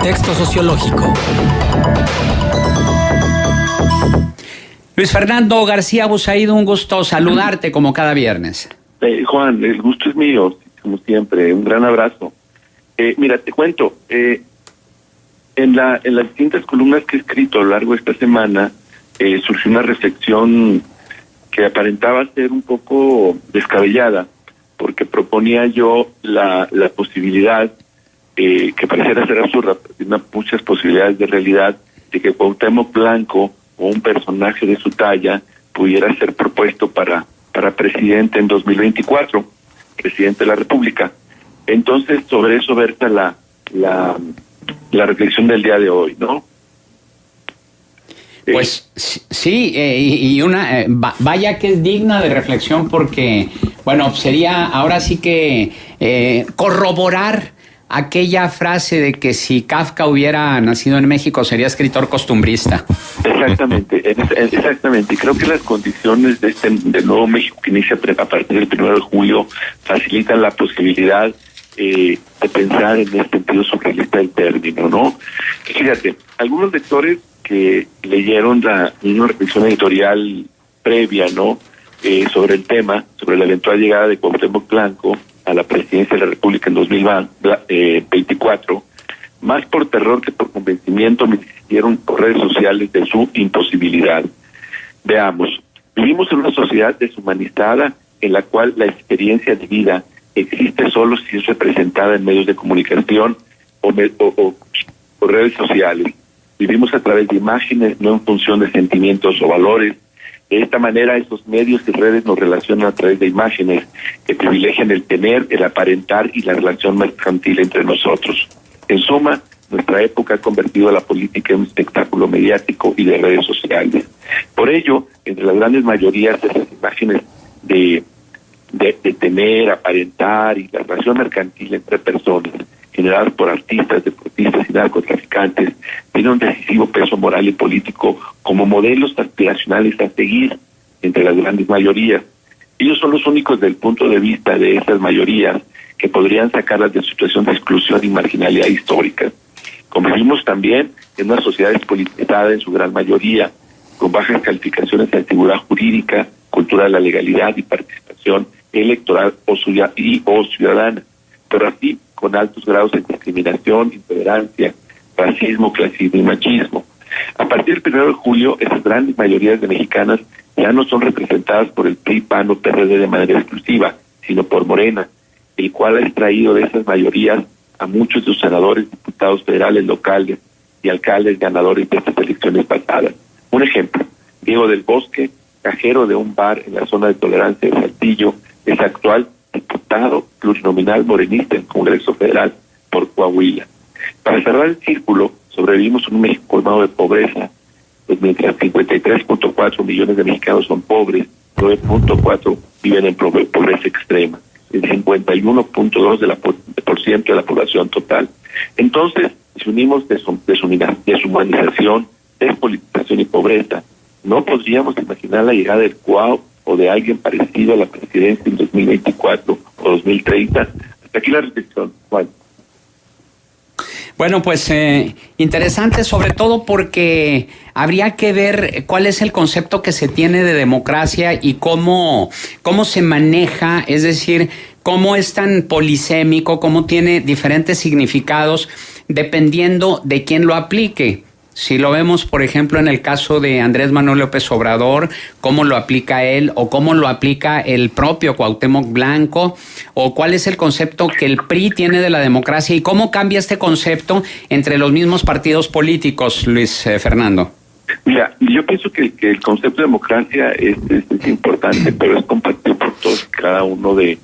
contexto sociológico. Luis Fernando García Busaído, un gusto saludarte como cada viernes. Juan, el gusto es mío, como siempre, un gran abrazo. Mira, te cuento, en las distintas columnas que he escrito a lo largo de esta semana, surgió una reflexión que aparentaba ser un poco descabellada, porque proponía yo la posibilidad, que pareciera ser absurda, pero muchas posibilidades de realidad, de que Cuauhtémoc Blanco o un personaje de su talla pudiera ser propuesto para presidente en 2024, presidente de la República. Entonces, sobre eso versa la reflexión del día de hoy, ¿no? Pues sí, y una vaya que es digna de reflexión, porque, bueno, sería ahora sí que corroborar aquella frase de que si Kafka hubiera nacido en México sería escritor costumbrista. Exactamente. Y creo que las condiciones del nuevo México que inicia a partir del 1 de julio facilitan la posibilidad de pensar en este sentido surrealista del término, ¿no? Fíjate, algunos lectores que leyeron una reflexión editorial previa, ¿no? Sobre el tema, sobre la eventual llegada de Cuauhtémoc Blanco a la presidencia de la República en 2024, más por terror que por convencimiento, me insistieron por redes sociales de su imposibilidad. Veamos, vivimos en una sociedad deshumanizada en la cual la experiencia de vida existe solo si es representada en medios de comunicación o redes sociales. Vivimos a través de imágenes, no en función de sentimientos o valores. De esta manera, esos medios y redes nos relacionan a través de imágenes que privilegian el tener, el aparentar y la relación mercantil entre nosotros. En suma, nuestra época ha convertido a la política en un espectáculo mediático y de redes sociales. Por ello, entre las grandes mayorías de esas imágenes de tener, aparentar y la relación mercantil entre personas, generadas por artistas, deportistas y narcotraficantes, tiene un decisivo peso moral y político como modelos aspiracionales a seguir entre las grandes mayorías. Ellos son los únicos del punto de vista de esas mayorías que podrían sacarlas de situación de exclusión y marginalidad histórica. Convivimos también en una sociedad despolitizada en su gran mayoría, con bajas calificaciones de antigüedad jurídica, cultura de la legalidad y participación electoral o ciudadana, pero así con altos grados de discriminación, intolerancia, racismo, clasismo y machismo. A partir del 1 de julio, esas grandes mayorías de mexicanas ya no son representadas por el PRI, PAN o PRD de manera exclusiva, sino por Morena, el cual ha extraído de esas mayorías a muchos de sus senadores, diputados federales, locales y alcaldes ganadores de estas elecciones pasadas. Un ejemplo, Diego del Bosque, cajero de un bar en la zona de tolerancia de Saltillo, es actual diputado plurinominal morenista en el Congreso Federal por Coahuila. Para cerrar el círculo, sobrevivimos en un México colmado de pobreza, pues mientras 53.4 millones de mexicanos son pobres, 9.4 viven en pobreza extrema, el 51.2% de la población total. Entonces, si unimos deshumanización, despolitización y pobreza, no podríamos imaginar la llegada del Cuau o de alguien parecido a la presidencia en 2024 o 2030. Hasta aquí la reflexión, Juan. Bueno, pues interesante, sobre todo porque habría que ver cuál es el concepto que se tiene de democracia y cómo se maneja, es decir, cómo es tan polisémico, cómo tiene diferentes significados dependiendo de quién lo aplique. Si lo vemos, por ejemplo, en el caso de Andrés Manuel López Obrador, cómo lo aplica él o cómo lo aplica el propio Cuauhtémoc Blanco, o cuál es el concepto que el PRI tiene de la democracia y cómo cambia este concepto entre los mismos partidos políticos, Luis Fernando. Mira, yo pienso que el concepto de democracia es importante, pero es compartido por todos y cada uno de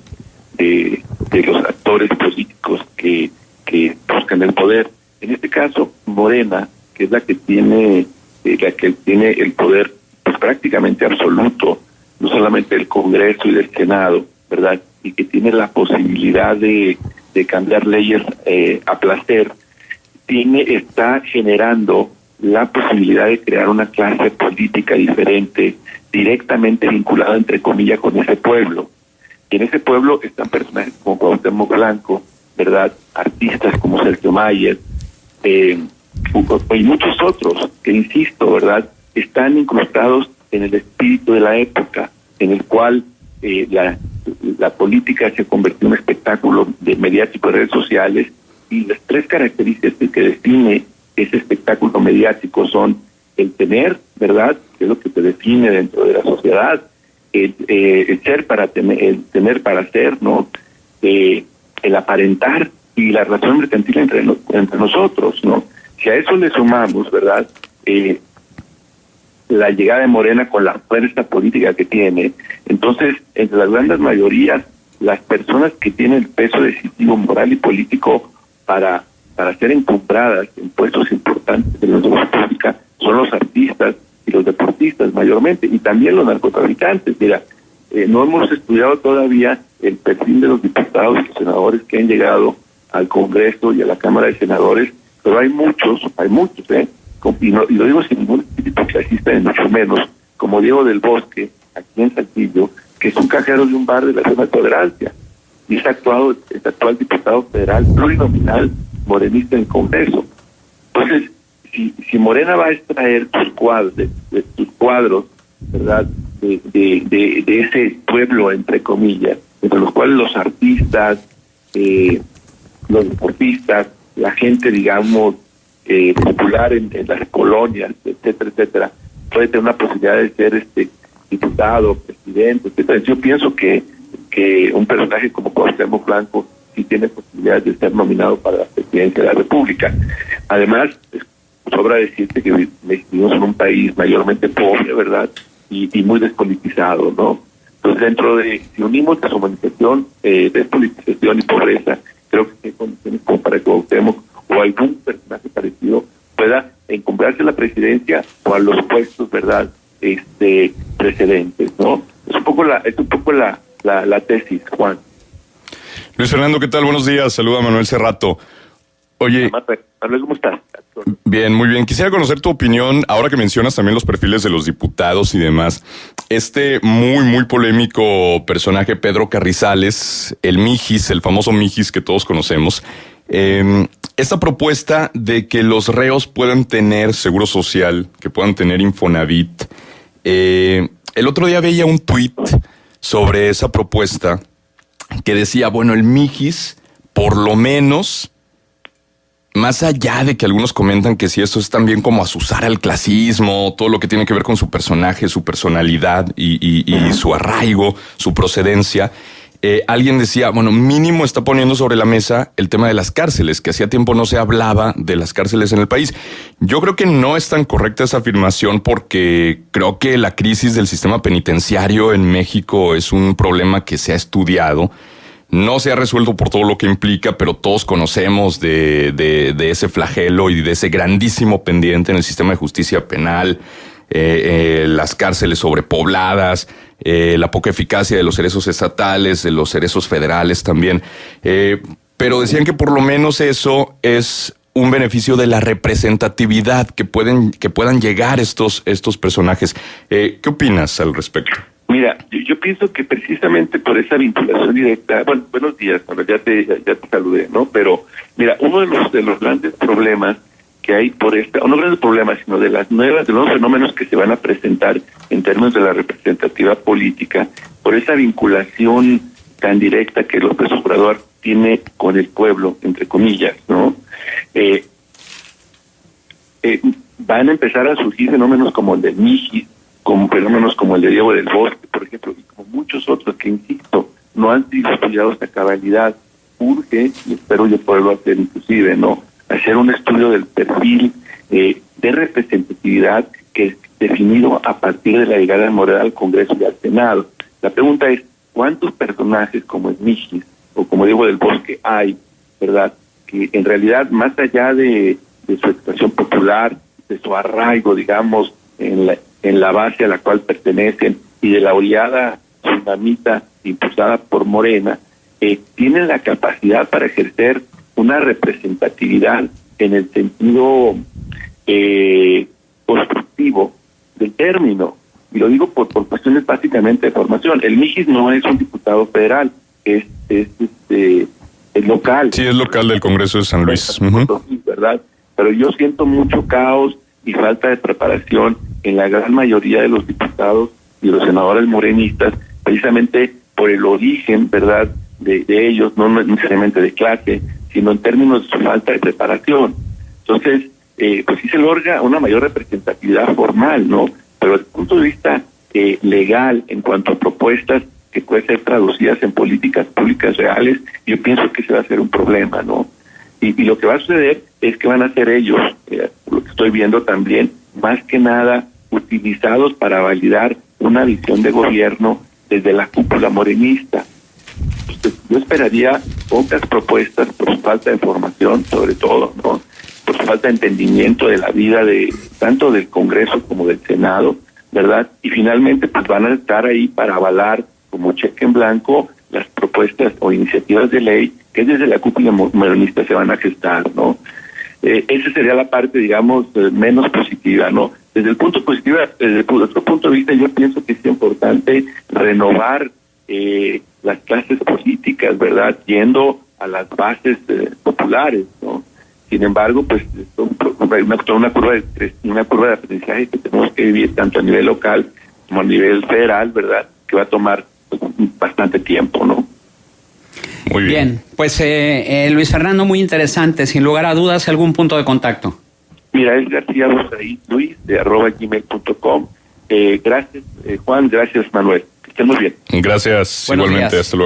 los actores políticos que buscan el poder. En este caso, Morena, que es la que tiene el poder pues prácticamente absoluto, no solamente del Congreso y del Senado, ¿verdad? Y que tiene la posibilidad de cambiar leyes a placer, está generando la posibilidad de crear una clase política diferente, directamente vinculada, entre comillas, con ese pueblo. Y en ese pueblo están personajes como Cuauhtémoc Blanco, ¿verdad? Artistas como Sergio Mayer, y muchos otros que, insisto, ¿verdad?, están incrustados en el espíritu de la época, en el cual la política se convirtió en un espectáculo de mediático de redes sociales, y las tres características que define ese espectáculo mediático son el tener, ¿verdad?, que es lo que te define dentro de la sociedad, el ser para tener, el tener para ser, ¿no?, el aparentar, y la relación mercantil entre nosotros, ¿no? Si a eso le sumamos, ¿verdad?, la llegada de Morena con la fuerza política que tiene, entonces, entre las grandes mayorías, las personas que tienen el peso decisivo moral y político para ser encumbradas en puestos importantes de la sociedad pública son los artistas y los deportistas mayormente, y también los narcotraficantes. Mira, no hemos estudiado todavía el perfil de los diputados y senadores que han llegado al Congreso y a la Cámara de Senadores, pero hay muchos, y lo digo sin ningún espíritu clasista, ni mucho menos, como Diego del Bosque, aquí en Saltillo, que es un cajero de un bar de la zona de Tolerancia, y es actual diputado federal plurinominal morenista en el Congreso. Entonces, si Morena va a extraer tus cuadros, ¿verdad?, de ese pueblo, entre comillas, entre los cuales los artistas, los deportistas, la gente, digamos, popular en las colonias, etcétera, etcétera, puede tener una posibilidad de ser diputado, presidente, etcétera. Yo pienso que un personaje como Cuauhtémoc Blanco sí tiene posibilidades de ser nominado para la presidencia de la República. Además, sobra decirte que vivimos en un país mayormente pobre, ¿verdad?, y muy despolitizado, ¿no? Entonces, si unimos deshumanización, despolitización y pobreza, creo que hay condiciones como para que Cuauhtémoc o algún personaje parecido pueda encumbrarse a la presidencia o a los puestos, ¿verdad?, precedentes, ¿no? Es un poco la tesis, Juan. Luis Fernando, ¿qué tal? Buenos días. Saluda a Manuel Cerrato. Oye, Manuel, ¿cómo estás? Bien, muy bien. Quisiera conocer tu opinión, ahora que mencionas también los perfiles de los diputados y demás. Muy polémico personaje, Pedro Carrizales, el Mijis, el famoso Mijis que todos conocemos. Esta propuesta de que los reos puedan tener seguro social, que puedan tener Infonavit. El otro día veía un tuit sobre esa propuesta que decía, bueno, el Mijis, por lo menos, más allá de que algunos comentan que si esto es también como azuzar al clasismo, todo lo que tiene que ver con su personaje, su personalidad y su arraigo, su procedencia, alguien decía, bueno, mínimo está poniendo sobre la mesa el tema de las cárceles, que hacía tiempo no se hablaba de las cárceles en el país. Yo creo que no es tan correcta esa afirmación porque creo que la crisis del sistema penitenciario en México es un problema que se ha estudiado. No se ha resuelto por todo lo que implica, pero todos conocemos de ese flagelo y de ese grandísimo pendiente en el sistema de justicia penal, las cárceles sobrepobladas, la poca eficacia de los cerezos estatales, de los cerezos federales también. Pero decían que por lo menos eso es un beneficio de la representatividad que puedan llegar estos personajes. ¿Qué opinas al respecto? Mira, yo pienso que precisamente por esa vinculación directa, bueno, buenos días, ya te saludé, ¿no? Pero mira, uno de los grandes problemas que hay no grandes problemas, sino de los nuevos fenómenos que se van a presentar en términos de la representativa política, por esa vinculación tan directa que López Obrador tiene con el pueblo, entre comillas, ¿no? Van a empezar a surgir fenómenos como el del Mijis, como fenómenos como el de Diego del Bosque, por ejemplo, y como muchos otros que, insisto, no han sido estudiados a cabalidad. Urge, y espero yo poderlo hacer inclusive, ¿no?, hacer un estudio del perfil de representatividad que es definido a partir de la llegada de Morena al Congreso y al Senado. La pregunta es, ¿cuántos personajes como el Mijis o como Diego del Bosque hay, ¿verdad?, que en realidad, más allá de su expresión popular, de su arraigo, digamos, en la base a la cual pertenecen y de la oleada tsunamita impulsada por Morena, tienen la capacidad para ejercer una representatividad en el sentido constructivo del término? Y lo digo por cuestiones básicamente de formación. El Mijis no es un diputado federal, es local. Sí, es local del Congreso de San Luis. ¿Verdad? pero yo siento mucho caos y falta de preparación en la gran mayoría de los diputados y los senadores morenistas, precisamente por el origen, ¿verdad?, de ellos, no necesariamente de clase, sino en términos de su falta de preparación. Entonces, pues sí se logra una mayor representatividad formal, ¿no? Pero desde el punto de vista legal, en cuanto a propuestas que pueden ser traducidas en políticas públicas reales, yo pienso que ese va a ser un problema, ¿no? Y lo que va a suceder es que van a ser ellos, lo que estoy viendo también, más que nada utilizados para validar una visión de gobierno desde la cúpula morenista. Entonces, yo esperaría pocas propuestas por su falta de formación, sobre todo, ¿no?, por su falta de entendimiento de la vida de tanto del Congreso como del Senado, ¿verdad? Y finalmente pues van a estar ahí para avalar como cheque en blanco las propuestas o iniciativas de ley que desde la cúpula morenista se van a gestar, ¿no? Esa sería la parte, digamos, menos positiva, ¿no? Desde el punto positivo, desde otro punto de vista, yo pienso que es importante renovar las clases políticas, ¿verdad?, yendo a las bases populares, ¿no? Sin embargo, pues hay una curva de aprendizaje que tenemos que vivir tanto a nivel local como a nivel federal, ¿verdad?, que va a tomar bastante tiempo, ¿no? Muy bien. Pues Luis Fernando, muy interesante. Sin lugar a dudas, ¿algún punto de contacto? Mira, es García Luis de @gmail.com. Gracias, Juan. Gracias, Manuel. Que estén muy bien. Gracias. Buenos igualmente. días. Hasta luego.